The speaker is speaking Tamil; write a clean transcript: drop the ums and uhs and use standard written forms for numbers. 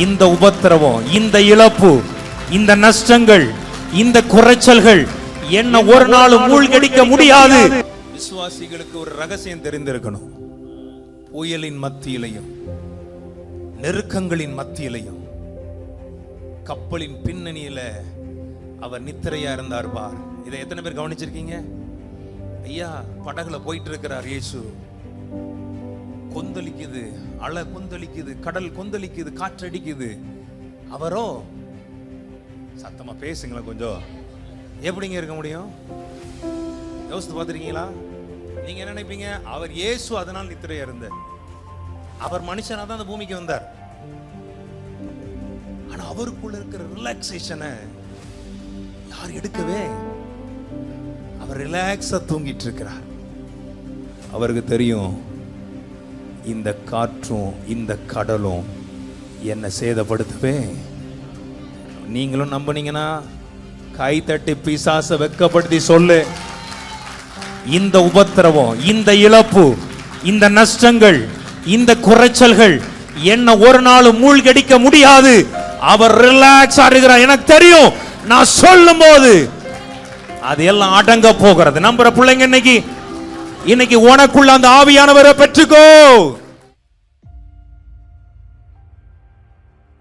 இந்த உபத்திரவம், இந்த இழப்பு, இந்த நஷ்டங்கள், இந்த குறைச்சல்கள் என்ன ஒரு நாள் மூழ்கடிக்க முடியாது. விசுவாசிகளுக்கு ஒரு ரகசியம் தெரிந்திருக்கணும். புயலின் மத்தியிலையும் நெருக்கங்களின் மத்தியிலையும் கப்பலின் பின்னணியில அவர் நித்திரையா இருந்தார் பார். இதை எத்தனை பேர் கவனிச்சிருக்கீங்க? ஐயா, படகுல போயிட்டு இருக்கிறார் இயேசு. கொந்தளிக்குது, அலை கொந்தளிக்குது, கடல் கொந்தளிக்குது, காற்றடிக்குது. அவரோ சத்தமா பேசுங்களேன் கொஞ்சம். எப்படிங்க இருக்க முடியும்? யோசித்து பார்த்துருக்கீங்களா? நீங்க என்ன நினைப்பீங்க? அவர் இயேசு அதனால் நித்திரையா இருந்தார். அவர் மனுஷனா தான் அந்த பூமிக்கு வந்தார். ஆனா அவருக்குள்ள இருக்கிற ரிலாக்ஸேஷனை யார் எடுக்கவே? அவர் ரிலாக்ஸா தூங்கிட்டு இருக்கிறார். அவருக்கு தெரியும், இந்த காற்றும் இந்த கடலும் என்ன சேதப்படுத்தவே. நீங்களும் நம்புனீங்கன்னா கை தட்டி பிசாசை வெட்கப்படுத்தி சொல்லு, இந்த உபத்திரவம், இந்த இழப்பு, இந்த நஷ்டங்கள், இந்த குறைச்சல்கள் என்ன ஒரு நாள் மூழ்கடிக்க முடியாது. அவர் ரிலாக்ஸ் ஆடுகிறார். எனக்கு தெரியும், நான் சொல்லும் போது அது எல்லாம் அடங்க போகிறது. நம்புற பிள்ளைங்க, இன்னைக்கு உனக்குள்ள அந்த ஆவியானவரை பெற்றுக்கோ.